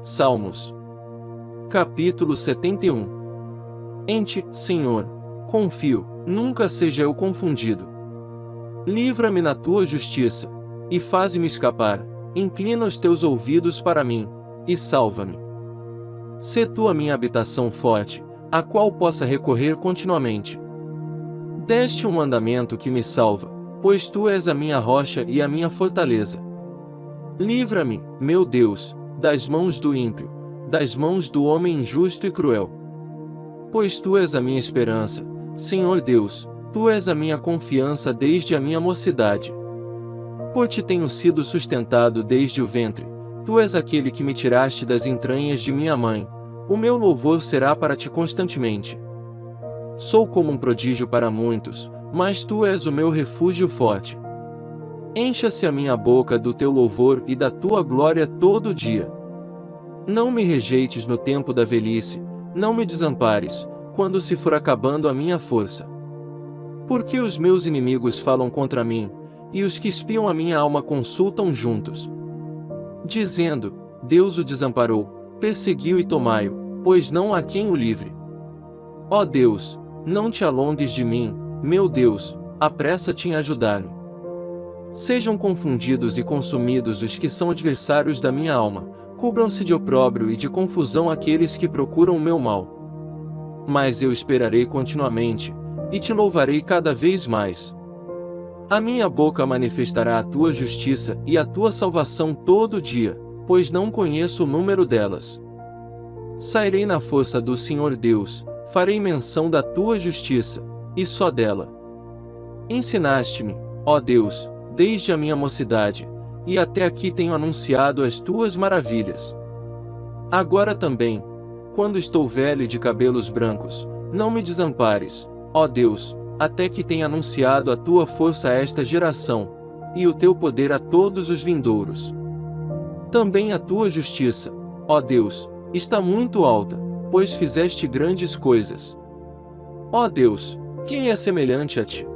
Salmos. Capítulo 71. Em ti, Senhor, confio, nunca seja eu confundido. Livra-me na tua justiça, e faze-me escapar, inclina os teus ouvidos para mim, e salva-me. Sê tu a minha habitação forte, a qual possa recorrer continuamente. Deste um mandamento que me salva, pois tu és a minha rocha e a minha fortaleza. Livra-me, meu Deus, das mãos do ímpio, das mãos do homem injusto e cruel. Pois tu és a minha esperança, Senhor Deus, tu és a minha confiança desde a minha mocidade. Por ti tenho sido sustentado desde o ventre, tu és aquele que me tiraste das entranhas de minha mãe, o meu louvor será para ti constantemente. Sou como um prodígio para muitos, mas tu és o meu refúgio forte. Encha-se a minha boca do teu louvor e da tua glória todo dia. Não me rejeites no tempo da velhice, não me desampares, quando se for acabando a minha força. Porque os meus inimigos falam contra mim, e os que espiam a minha alma consultam juntos, dizendo: Deus o desamparou, perseguiu e tomai-o, pois não há quem o livre. Ó Deus, não te alongues de mim, meu Deus, apressa-te em ajudar-me. Sejam confundidos e consumidos os que são adversários da minha alma, cubram-se de opróbrio e de confusão aqueles que procuram o meu mal. Mas eu esperarei continuamente, e te louvarei cada vez mais. A minha boca manifestará a tua justiça e a tua salvação todo dia, pois não conheço o número delas. Sairei na força do Senhor Deus, farei menção da tua justiça, e só dela. Ensinaste-me, ó Deus, desde a minha mocidade, e até aqui tenho anunciado as tuas maravilhas. Agora também, quando estou velho e de cabelos brancos, não me desampares, ó Deus, até que tenha anunciado a tua força a esta geração, e o teu poder a todos os vindouros. Também a tua justiça, ó Deus, está muito alta, pois fizeste grandes coisas. Ó Deus, quem é semelhante a ti?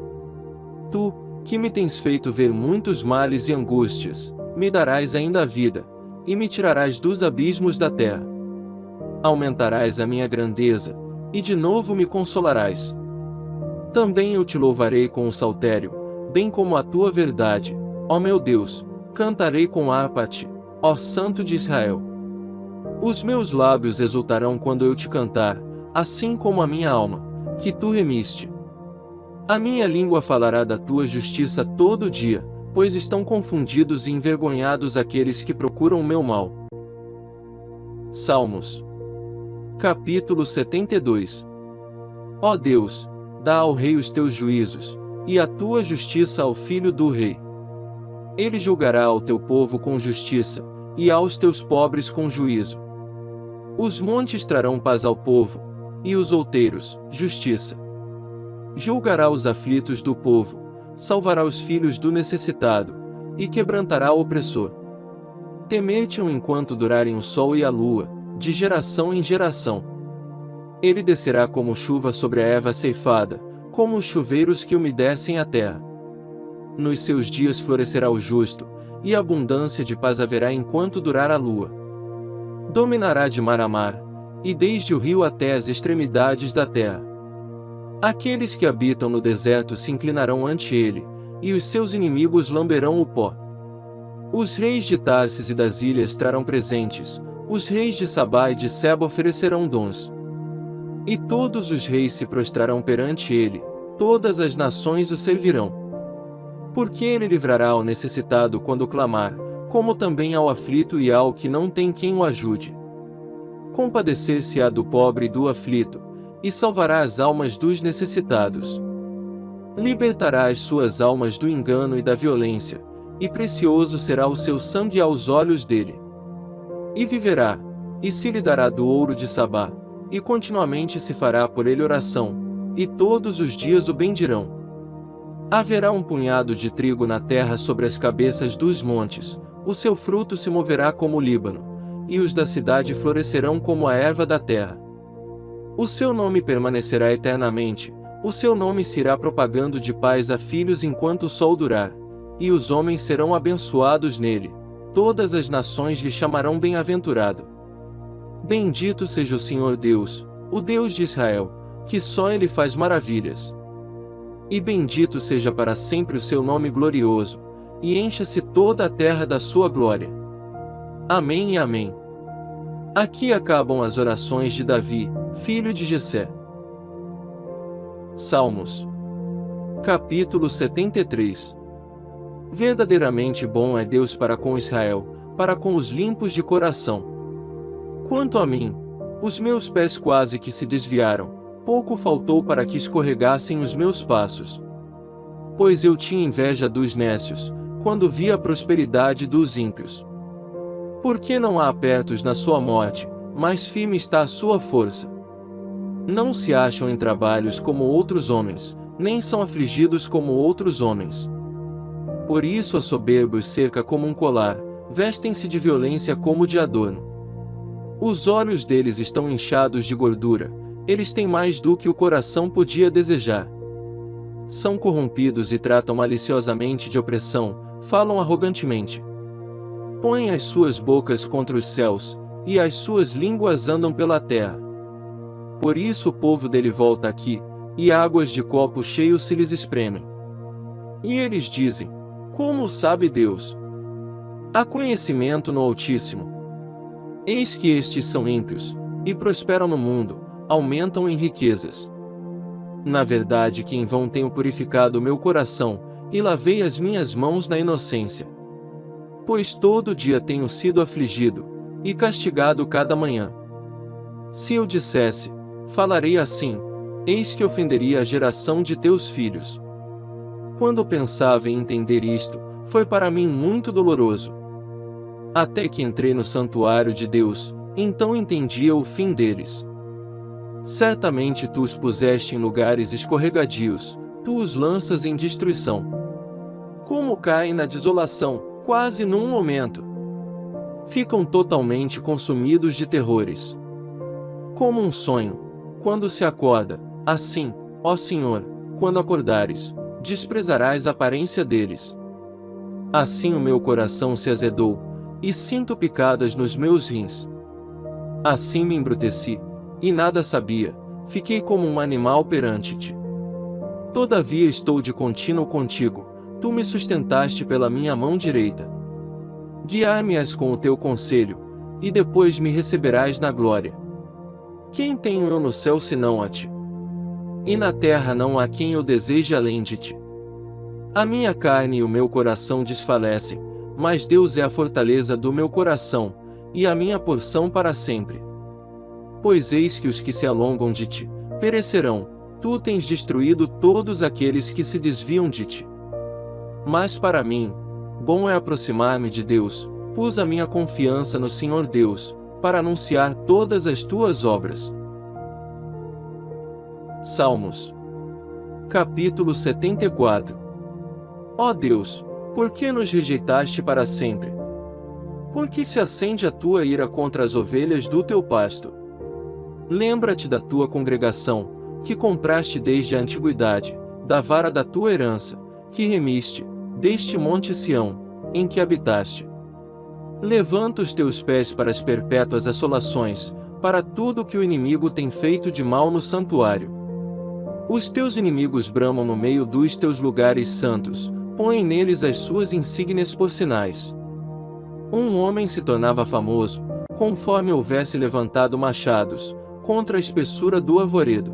Tu, que me tens feito ver muitos males e angústias, me darás ainda a vida, e me tirarás dos abismos da terra. Aumentarás a minha grandeza, e de novo me consolarás. Também eu te louvarei com o saltério, bem como a tua verdade, ó meu Deus, cantarei com harpa a ti, ó Santo de Israel. Os meus lábios exultarão quando eu te cantar, assim como a minha alma, que tu remiste. A minha língua falará da tua justiça todo dia, pois estão confundidos e envergonhados aqueles que procuram o meu mal. Salmos. Capítulo 72. Ó Deus, dá ao rei os teus juízos, e a tua justiça ao filho do rei. Ele julgará ao teu povo com justiça, e aos teus pobres com juízo. Os montes trarão paz ao povo, e os outeiros, justiça. Julgará os aflitos do povo, salvará os filhos do necessitado, e quebrantará o opressor. Temer-te-ão enquanto durarem o sol e a lua, de geração em geração. Ele descerá como chuva sobre a erva ceifada, como os chuveiros que umedecem a terra. Nos seus dias florescerá o justo, e abundância de paz haverá enquanto durar a lua. Dominará de mar a mar, e desde o rio até as extremidades da terra. Aqueles que habitam no deserto se inclinarão ante ele, e os seus inimigos lamberão o pó. Os reis de Tarsis e das ilhas trarão presentes, os reis de Sabá e de Seba oferecerão dons. E todos os reis se prostrarão perante ele, todas as nações o servirão. Porque ele livrará ao necessitado quando clamar, como também ao aflito e ao que não tem quem o ajude. Compadecer-se-á do pobre e do aflito, e salvará as almas dos necessitados. Libertará as suas almas do engano e da violência, e precioso será o seu sangue aos olhos dele. E viverá, e se lhe dará do ouro de Sabá, e continuamente se fará por ele oração, e todos os dias o bendirão. Haverá um punhado de trigo na terra sobre as cabeças dos montes, o seu fruto se moverá como o Líbano, e os da cidade florescerão como a erva da terra. O seu nome permanecerá eternamente, o seu nome se irá propagando de pais a filhos enquanto o sol durar, e os homens serão abençoados nele, todas as nações lhe chamarão bem-aventurado. Bendito seja o Senhor Deus, o Deus de Israel, que só Ele faz maravilhas. E bendito seja para sempre o seu nome glorioso, e encha-se toda a terra da sua glória. Amém e amém. Aqui acabam as orações de Davi, filho de Jessé. Salmos. Capítulo 73. Verdadeiramente bom é Deus para com Israel, para com os limpos de coração. Quanto a mim, os meus pés quase que se desviaram, pouco faltou para que escorregassem os meus passos. Pois eu tinha inveja dos nécios, quando vi a prosperidade dos ímpios. Porque não há apertos na sua morte, mas firme está a sua força. Não se acham em trabalhos como outros homens, nem são afligidos como outros homens. Por isso a soberba os cerca como um colar, vestem-se de violência como de adorno. Os olhos deles estão inchados de gordura, eles têm mais do que o coração podia desejar. São corrompidos e tratam maliciosamente de opressão, falam arrogantemente. Põem as suas bocas contra os céus, e as suas línguas andam pela terra. Por isso o povo dele volta aqui, e águas de copo cheio se lhes espremem. E eles dizem: como sabe Deus? Há conhecimento no Altíssimo. Eis que estes são ímpios, e prosperam no mundo, aumentam em riquezas. Na verdade que em vão tenho purificado o meu coração, e lavei as minhas mãos na inocência. Pois todo dia tenho sido afligido, e castigado cada manhã. Se eu dissesse, falarei assim, eis que ofenderia a geração de teus filhos. Quando pensava em entender isto, foi para mim muito doloroso. Até que entrei no santuário de Deus, então entendia o fim deles. Certamente tu os puseste em lugares escorregadios, tu os lanças em destruição. Como caem na desolação, quase num momento. Ficam totalmente consumidos de terrores. Como um sonho, quando se acorda, assim, ó Senhor, quando acordares, desprezarás a aparência deles. Assim o meu coração se azedou, e sinto picadas nos meus rins. Assim me embruteci, e nada sabia, fiquei como um animal perante ti. Todavia estou de contínuo contigo, tu me sustentaste pela minha mão direita. Guiar-me-ás com o teu conselho, e depois me receberás na glória. Quem tenho eu no céu senão a ti? E na terra não há quem eu deseje além de ti. A minha carne e o meu coração desfalecem, mas Deus é a fortaleza do meu coração, e a minha porção para sempre. Pois eis que os que se alongam de ti, perecerão, tu tens destruído todos aqueles que se desviam de ti. Mas para mim, bom é aproximar-me de Deus, pus a minha confiança no Senhor Deus, para anunciar todas as tuas obras. Salmos. Capítulo 74. Ó Deus, por que nos rejeitaste para sempre? Por que se acende a tua ira contra as ovelhas do teu pasto? Lembra-te da tua congregação, que compraste desde a antiguidade, da vara da tua herança, que remiste, deste monte Sião, em que habitaste. Levanta os teus pés para as perpétuas assolações, para tudo o que o inimigo tem feito de mal no santuário. Os teus inimigos bramam no meio dos teus lugares santos, põem neles as suas insígnias por sinais. Um homem se tornava famoso, conforme houvesse levantado machados, contra a espessura do arvoredo.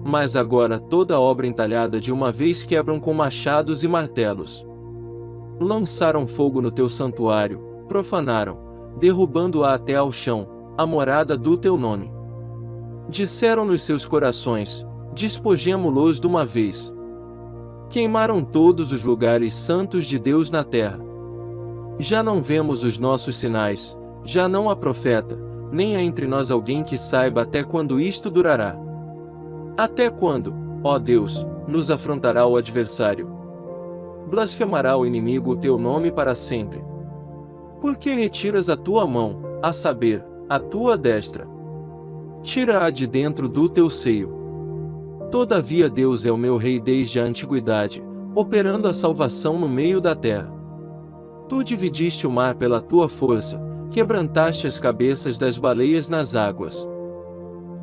Mas agora toda obra entalhada de uma vez quebram com machados e martelos. Lançaram fogo no teu santuário, profanaram, derrubando-a até ao chão, a morada do teu nome. Disseram nos seus corações, despojemo-los de uma vez. Queimaram todos os lugares santos de Deus na terra. Já não vemos os nossos sinais, já não há profeta, nem há entre nós alguém que saiba até quando isto durará. Até quando, ó Deus, nos afrontará o adversário? Blasfemará o inimigo o teu nome para sempre. Por que retiras a tua mão, a saber, a tua destra? Tira-a de dentro do teu seio. Todavia Deus é o meu rei desde a antiguidade, operando a salvação no meio da terra. Tu dividiste o mar pela tua força, Quebrantaste as cabeças das baleias nas águas.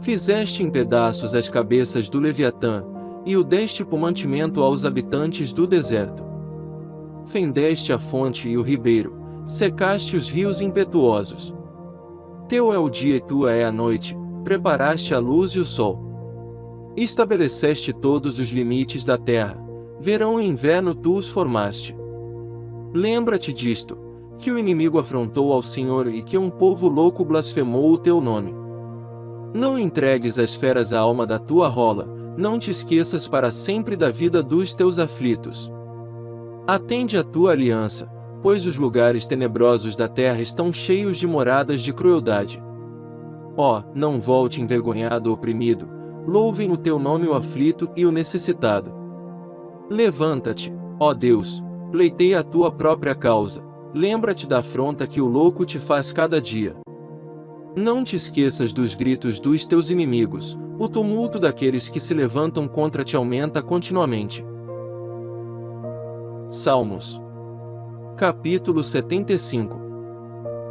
Fizeste em pedaços as cabeças do Leviatã, e o deste por mantimento aos habitantes do deserto. Fendeste a fonte e o ribeiro, secaste os rios impetuosos. Teu é o dia e tua é a noite, preparaste a luz e o sol. Estabeleceste todos os limites da terra, verão e inverno tu os formaste. Lembra-te disto, que o inimigo afrontou ao Senhor e que um povo louco blasfemou o teu nome. Não entregues às feras a alma da tua rola, não te esqueças para sempre da vida dos teus aflitos. Atende à tua aliança, pois os lugares tenebrosos da terra estão cheios de moradas de crueldade. Ó, não volte envergonhado ou oprimido, louvem o teu nome o aflito e o necessitado. Levanta-te, ó Deus, pleiteia a tua própria causa, lembra-te da afronta que o louco te faz cada dia. Não te esqueças dos gritos dos teus inimigos, o tumulto daqueles que se levantam contra ti aumenta continuamente. Salmos. Capítulo 75.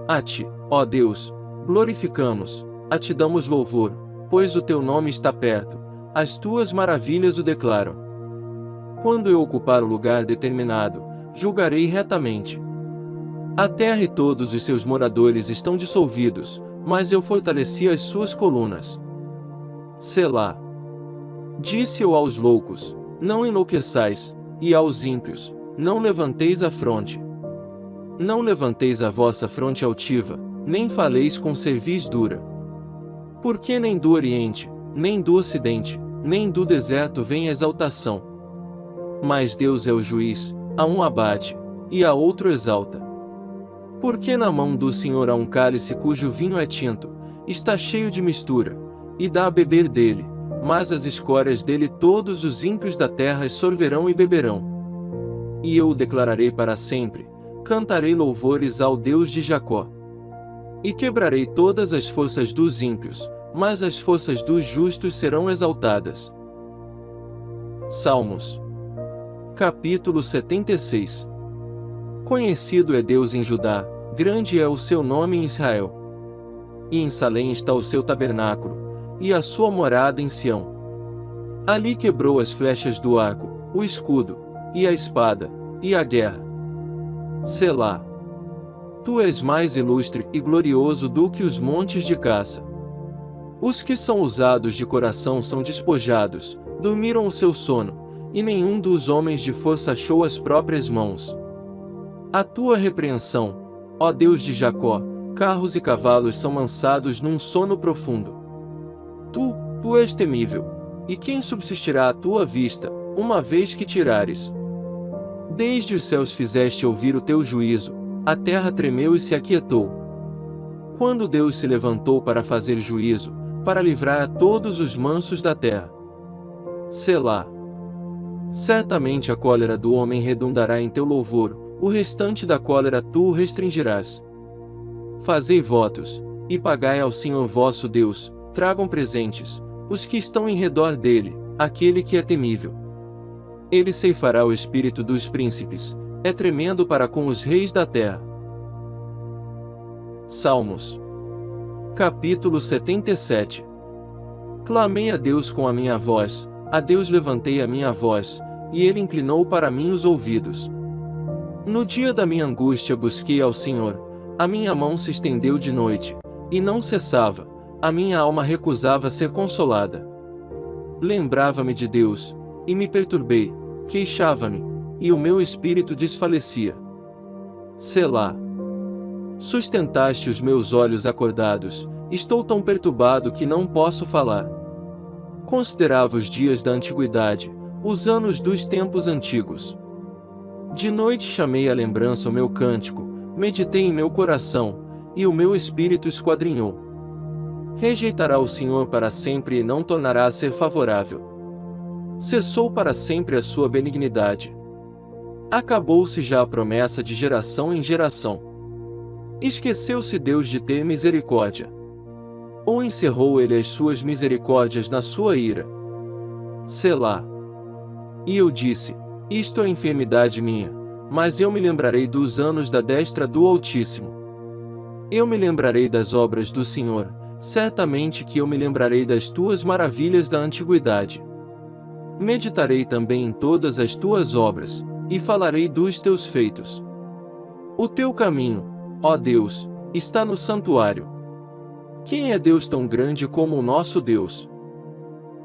A ti, ó Deus, glorificamos, a ti damos louvor, pois o teu nome está perto, as tuas maravilhas o declaram. Quando eu ocupar o lugar determinado, julgarei retamente. A terra e todos os seus moradores estão dissolvidos, mas eu fortaleci as suas colunas. Selá. Disse eu aos loucos, não enlouqueçais, e aos ímpios, não levanteis a fronte. Não levanteis a vossa fronte altiva, nem faleis com cerviz dura. Porque nem do Oriente, nem do Ocidente, nem do deserto vem exaltação. Mas Deus é o juiz, a um abate, e a outro exalta. Porque na mão do Senhor há um cálice cujo vinho é tinto, está cheio de mistura, e dá a beber dele, mas as escórias dele todos os ímpios da terra sorverão e beberão. E eu o declararei para sempre, cantarei louvores ao Deus de Jacó. E quebrarei todas as forças dos ímpios, mas as forças dos justos serão exaltadas. Salmos. Capítulo 76. Conhecido é Deus em Judá, grande é o seu nome em Israel. E em Salém está o seu tabernáculo, e a sua morada em Sião. Ali quebrou as flechas do arco, o escudo, e a espada, e a guerra. Selá. Tu és mais ilustre e glorioso do que os montes de caça. Os que são usados de coração são despojados, dormiram o seu sono, e nenhum dos homens de força achou as próprias mãos. A tua repreensão, ó Deus de Jacó, carros e cavalos são lançados num sono profundo. Tu és temível, e quem subsistirá à tua vista, uma vez que tirares? Desde os céus fizeste ouvir o teu juízo, a terra tremeu e se aquietou. Quando Deus se levantou para fazer juízo, para livrar a todos os mansos da terra. Selá. Certamente a cólera do homem redundará em teu louvor, o restante da cólera tu o restringirás. Fazei votos, e pagai ao Senhor vosso Deus, tragam presentes, os que estão em redor dele, aquele que é temível. Ele ceifará o espírito dos príncipes, é tremendo para com os reis da terra. Salmos. Capítulo 77. Clamei a Deus com a minha voz, a Deus levantei a minha voz, e ele inclinou para mim os ouvidos. No dia da minha angústia busquei ao Senhor, a minha mão se estendeu de noite, e não cessava, a minha alma recusava ser consolada. Lembrava-me de Deus, e me perturbei, queixava-me, e o meu espírito desfalecia. Selá. Sustentaste os meus olhos acordados, estou tão perturbado que não posso falar. Considerava os dias da antiguidade, os anos dos tempos antigos. De noite chamei à lembrança o meu cântico, meditei em meu coração, e o meu espírito esquadrinhou. Rejeitará o Senhor para sempre e não tornará a ser favorável. Cessou para sempre a sua benignidade. Acabou-se já a promessa de geração em geração. Esqueceu-se Deus de ter misericórdia. Ou encerrou ele as suas misericórdias na sua ira? Selá. E eu disse, isto é enfermidade minha, mas eu me lembrarei dos anos da destra do Altíssimo. Eu me lembrarei das obras do Senhor, certamente que eu me lembrarei das tuas maravilhas da antiguidade. Meditarei também em todas as tuas obras, e falarei dos teus feitos. O teu caminho, ó Deus, está no santuário. Quem é Deus tão grande como o nosso Deus?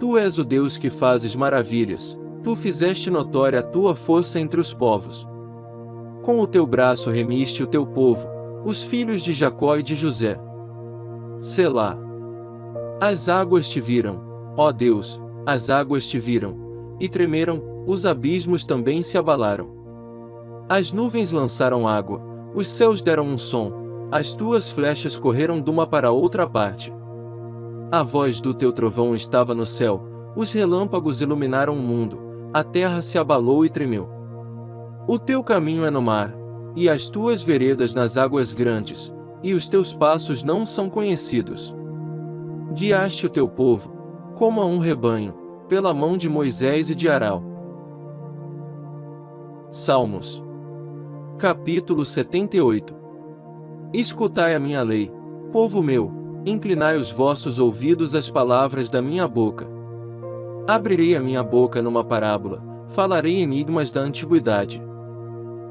Tu és o Deus que fazes maravilhas, tu fizeste notória a tua força entre os povos. Com o teu braço remiste o teu povo, os filhos de Jacó e de José. Selá. As águas te viram, ó Deus, as águas te viram, e tremeram, os abismos também se abalaram. As nuvens lançaram água, os céus deram um som, as tuas flechas correram de uma para outra parte. A voz do teu trovão estava no céu, os relâmpagos iluminaram o mundo, a terra se abalou e tremeu. O teu caminho é no mar, e as tuas veredas nas águas grandes, e os teus passos não são conhecidos. Guiaste o teu povo, como a um rebanho, pela mão de Moisés e de Arão. Salmos. Capítulo 78. Escutai a minha lei, povo meu, inclinai os vossos ouvidos às palavras da minha boca. Abrirei a minha boca numa parábola, falarei enigmas da antiguidade,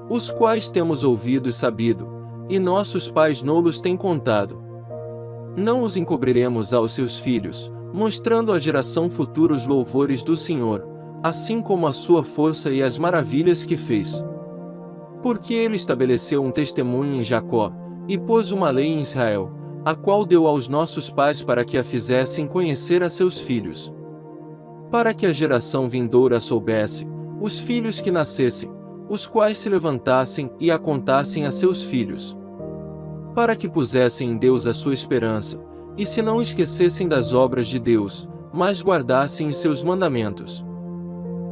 os quais temos ouvido e sabido, e nossos pais no-los têm contado. Não os encobriremos aos seus filhos, mostrando à geração futura os louvores do Senhor, assim como a sua força e as maravilhas que fez. Porque ele estabeleceu um testemunho em Jacó, e pôs uma lei em Israel, a qual deu aos nossos pais para que a fizessem conhecer a seus filhos. Para que a geração vindoura soubesse, os filhos que nascessem, os quais se levantassem e a contassem a seus filhos. Para que pusessem em Deus a sua esperança, e se não esquecessem das obras de Deus, mas guardassem os seus mandamentos.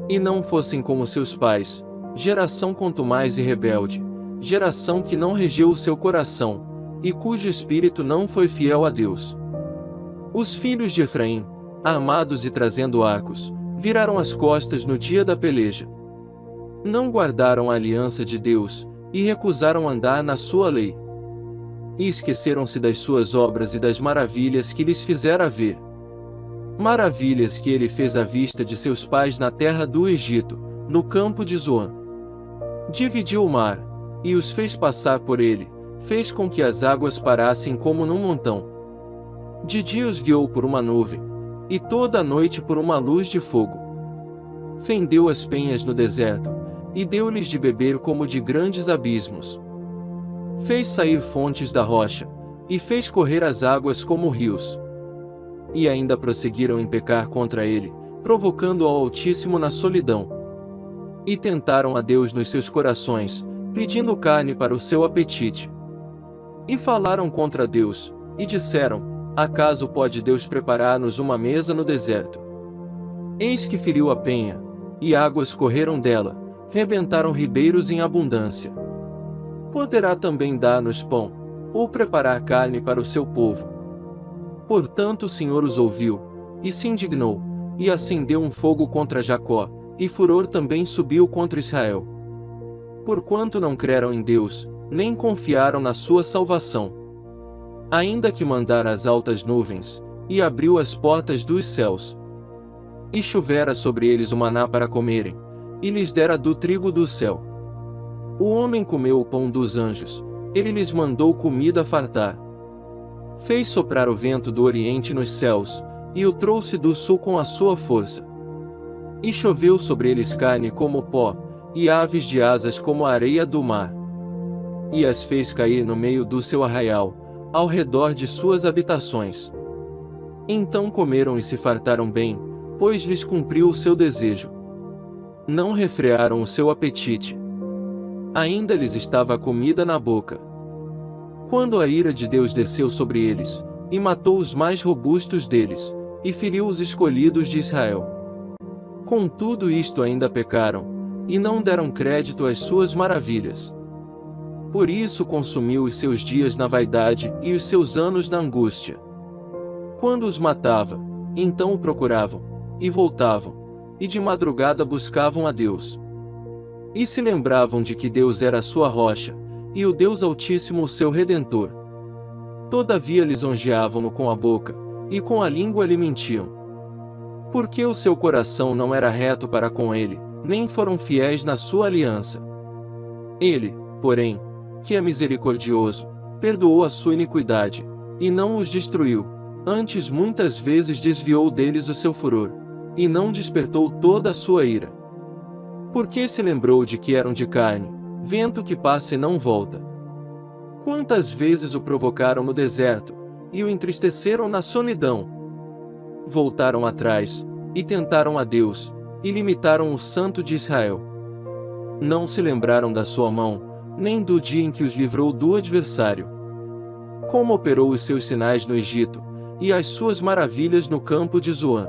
E não fossem como seus pais, geração contumaz e rebelde, geração que não regeu o seu coração, e cujo espírito não foi fiel a Deus. Os filhos de Efraim, armados e trazendo arcos, viraram as costas no dia da peleja. Não guardaram a aliança de Deus, e recusaram andar na sua lei. E esqueceram-se das suas obras e das maravilhas que lhes fizera ver. Maravilhas que ele fez à vista de seus pais na terra do Egito, no campo de Zoan. Dividiu o mar, e os fez passar por ele, fez com que as águas parassem como num montão. De dia os guiou por uma nuvem, e toda a noite por uma luz de fogo. Fendeu as penhas no deserto, e deu-lhes de beber como de grandes abismos. Fez sair fontes da rocha, e fez correr as águas como rios. E ainda prosseguiram em pecar contra ele, provocando ao Altíssimo na solidão. E tentaram a Deus nos seus corações, pedindo carne para o seu apetite. E falaram contra Deus, e disseram: acaso pode Deus preparar-nos uma mesa no deserto? Eis que feriu a penha, e águas correram dela, rebentaram ribeiros em abundância. Poderá também dar-nos pão, ou preparar carne para o seu povo. Portanto o Senhor os ouviu, e se indignou, e acendeu um fogo contra Jacó, e furor também subiu contra Israel. Porquanto não creram em Deus, nem confiaram na sua salvação. Ainda que mandara as altas nuvens, e abriu as portas dos céus. E chovera sobre eles o maná para comerem, e lhes dera do trigo do céu. O homem comeu o pão dos anjos, ele lhes mandou comida fartar. Fez soprar o vento do oriente nos céus, e o trouxe do sul com a sua força. E choveu sobre eles carne como pó, e aves de asas como a areia do mar. E as fez cair no meio do seu arraial, ao redor de suas habitações. Então comeram e se fartaram bem, pois lhes cumpriu o seu desejo. Não refrearam o seu apetite. Ainda lhes estava a comida na boca. Quando a ira de Deus desceu sobre eles, e matou os mais robustos deles, e feriu os escolhidos de Israel. Com tudo isto ainda pecaram, e não deram crédito às suas maravilhas. Por isso consumiu os seus dias na vaidade e os seus anos na angústia. Quando os matava, então o procuravam, e voltavam, e de madrugada buscavam a Deus. E se lembravam de que Deus era a sua rocha, e o Deus Altíssimo o seu Redentor. Todavia lisonjeavam-no com a boca, e com a língua lhe mentiam. Porque o seu coração não era reto para com ele, nem foram fiéis na sua aliança. Ele, porém, que é misericordioso, perdoou a sua iniquidade, e não os destruiu, antes muitas vezes desviou deles o seu furor, e não despertou toda a sua ira. Porque se lembrou de que eram de carne, vento que passa e não volta. Quantas vezes o provocaram no deserto, e o entristeceram na solidão. Voltaram atrás, e tentaram a Deus, e limitaram o Santo de Israel. Não se lembraram da sua mão, nem do dia em que os livrou do adversário. Como operou os seus sinais no Egito, e as suas maravilhas no campo de Zoan.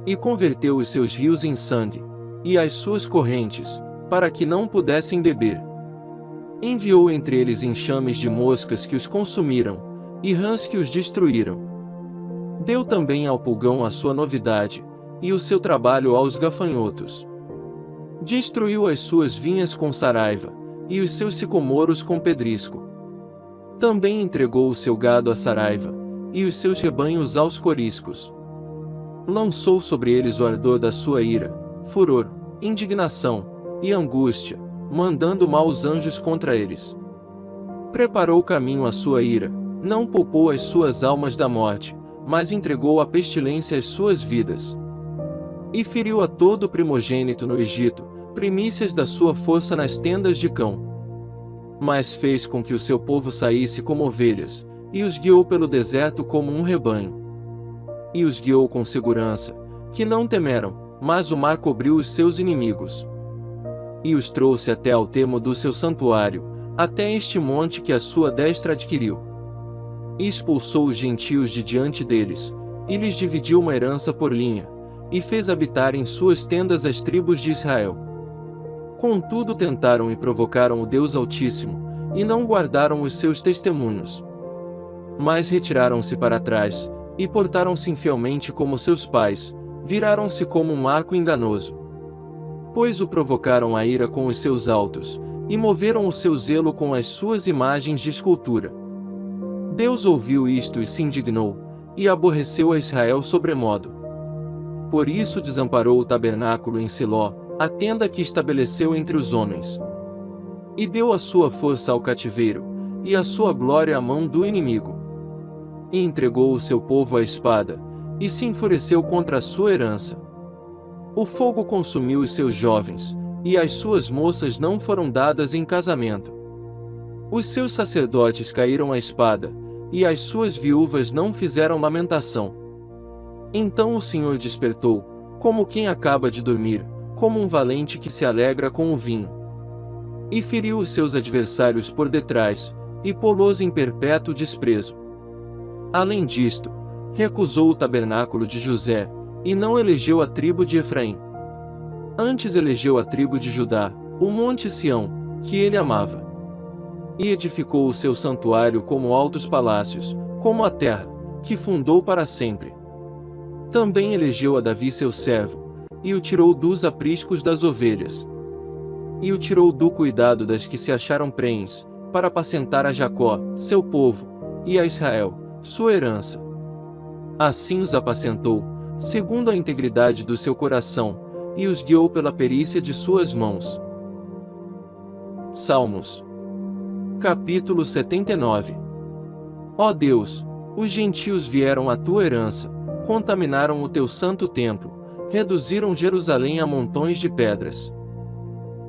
E converteu os seus rios em sangue, e as suas correntes, para que não pudessem beber. Enviou entre eles enxames de moscas que os consumiram, e rãs que os destruíram. Deu também ao pulgão a sua novidade, e o seu trabalho aos gafanhotos. Destruiu as suas vinhas com saraiva, e os seus sicomoros com pedrisco. Também entregou o seu gado à saraiva, e os seus rebanhos aos coriscos. Lançou sobre eles o ardor da sua ira, furor, indignação e angústia, mandando maus anjos contra eles. Preparou caminho à sua ira, não poupou as suas almas da morte, mas entregou à pestilência as suas vidas. E feriu a todo primogênito no Egito, primícias da sua força nas tendas de cão. Mas fez com que o seu povo saísse como ovelhas, e os guiou pelo deserto como um rebanho. E os guiou com segurança, que não temeram, mas o mar cobriu os seus inimigos. E os trouxe até ao termo do seu santuário, até este monte que a sua destra adquiriu. E expulsou os gentios de diante deles, e lhes dividiu uma herança por linha, e fez habitar em suas tendas as tribos de Israel. Contudo tentaram e provocaram o Deus Altíssimo, e não guardaram os seus testemunhos. Mas retiraram-se para trás, e portaram-se infielmente como seus pais, viraram-se como um arco enganoso. Pois o provocaram a ira com os seus altos, e moveram o seu zelo com as suas imagens de escultura. Deus ouviu isto e se indignou, e aborreceu a Israel sobremodo. Por isso desamparou o tabernáculo em Siló, a tenda que estabeleceu entre os homens. E deu a sua força ao cativeiro, e a sua glória à mão do inimigo. E entregou o seu povo à espada, e se enfureceu contra a sua herança. O fogo consumiu os seus jovens, e as suas moças não foram dadas em casamento. Os seus sacerdotes caíram à espada, e as suas viúvas não fizeram lamentação. Então o Senhor despertou, como quem acaba de dormir, como um valente que se alegra com o vinho. E feriu os seus adversários por detrás, e pô-los em perpétuo desprezo. Além disto, recusou o tabernáculo de José, e não elegeu a tribo de Efraim. Antes elegeu a tribo de Judá, o monte Sião, que ele amava. E edificou o seu santuário como altos palácios, como a terra, que fundou para sempre. Também elegeu a Davi seu servo, e o tirou dos apriscos das ovelhas. E o tirou do cuidado das que se acharam prenhes, para apacentar a Jacó, seu povo, e a Israel, sua herança. Assim os apacentou, segundo a integridade do seu coração, e os guiou pela perícia de suas mãos. Salmos. Capítulo 79. Ó Deus, os gentios vieram à tua herança, contaminaram o teu santo templo, reduziram Jerusalém a montões de pedras.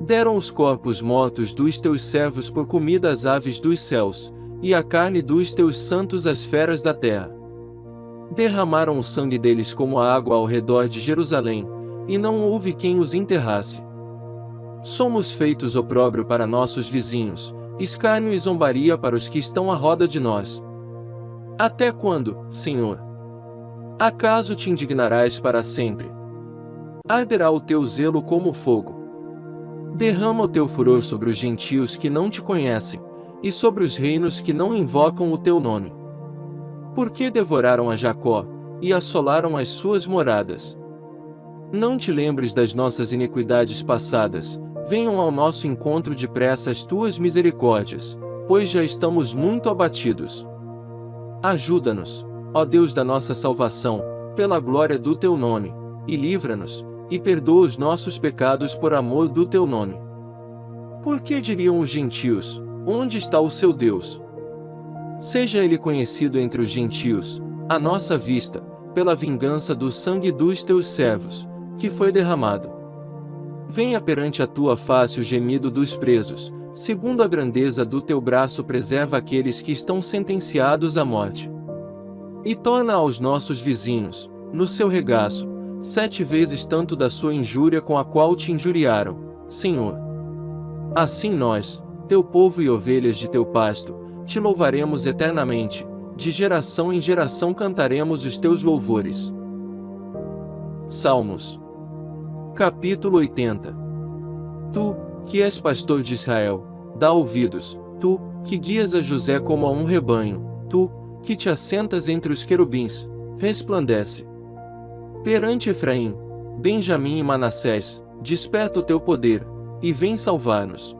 Deram os corpos mortos dos teus servos por comida às aves dos céus, e a carne dos teus santos às feras da terra. Derramaram o sangue deles como a água ao redor de Jerusalém, e não houve quem os enterrasse. Somos feitos opróbrio para nossos vizinhos, escárnio e zombaria para os que estão à roda de nós. Até quando, Senhor? Acaso te indignarás para sempre? Arderá o teu zelo como fogo. Derrama o teu furor sobre os gentios que não te conhecem, e sobre os reinos que não invocam o teu nome. Porque devoraram a Jacó, e assolaram as suas moradas. Não te lembres das nossas iniquidades passadas, venham ao nosso encontro depressa as tuas misericórdias, pois já estamos muito abatidos. Ajuda-nos, ó Deus da nossa salvação, pela glória do teu nome, e livra-nos, e perdoa os nossos pecados por amor do teu nome. Por que diriam os gentios: onde está o seu Deus? Seja ele conhecido entre os gentios, à nossa vista, pela vingança do sangue dos teus servos, que foi derramado. Venha perante a tua face o gemido dos presos, segundo a grandeza do teu braço preserva aqueles que estão sentenciados à morte. E torna aos nossos vizinhos, no seu regaço, 7 vezes tanto da sua injúria com a qual te injuriaram, Senhor. Assim nós, teu povo e ovelhas de teu pasto, te louvaremos eternamente, de geração em geração cantaremos os teus louvores. Salmos. Capítulo 80. Tu, que és pastor de Israel, dá ouvidos, tu, que guias a José como a um rebanho, tu, que te assentas entre os querubins, resplandece. Perante Efraim, Benjamim e Manassés, desperta o teu poder, e vem salvar-nos.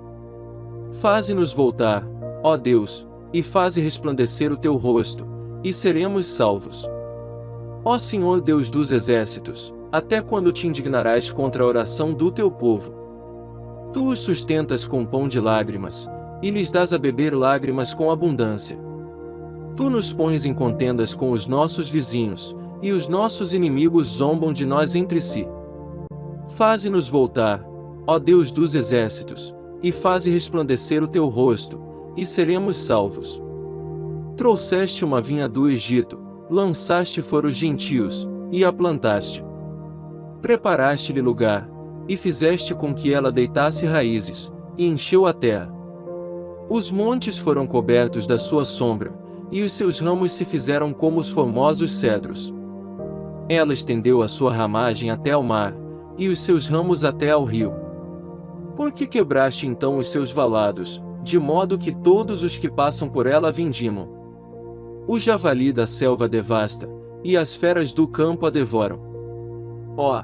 Faze-nos voltar, ó Deus, e faze resplandecer o teu rosto, e seremos salvos. Ó Senhor Deus dos exércitos, até quando te indignarás contra a oração do teu povo? Tu os sustentas com pão de lágrimas, e lhes dás a beber lágrimas com abundância. Tu nos pões em contendas com os nossos vizinhos, e os nossos inimigos zombam de nós entre si. Faze-nos voltar, ó Deus dos exércitos, e faze resplandecer o teu rosto, e seremos salvos. Trouxeste uma vinha do Egito, lançaste fora os gentios, e a plantaste. Preparaste-lhe lugar, e fizeste com que ela deitasse raízes, e encheu a terra. Os montes foram cobertos da sua sombra, e os seus ramos se fizeram como os formosos cedros. Ela estendeu a sua ramagem até ao mar, e os seus ramos até ao rio. Por que quebraste então os seus valados, de modo que todos os que passam por ela vindimam? O javali da selva devasta, e as feras do campo a devoram. Ó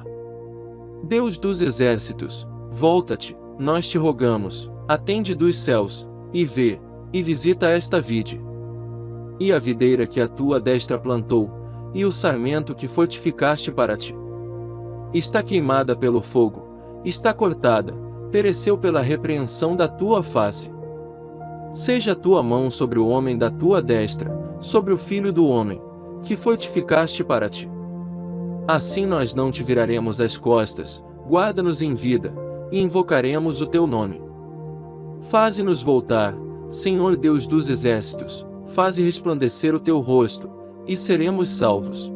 Deus dos exércitos, volta-te, nós te rogamos, atende dos céus, e vê, e visita esta vide. E a videira que a tua destra plantou, e o sarmento que fortificaste para ti. Está queimada pelo fogo, está cortada, pereceu pela repreensão da tua face. Seja a tua mão sobre o homem da tua destra, sobre o filho do homem, que fortificaste para ti. Assim nós não te viraremos as costas, guarda-nos em vida, e invocaremos o teu nome. Faze-nos voltar, Senhor Deus dos exércitos, faze resplandecer o teu rosto, e seremos salvos.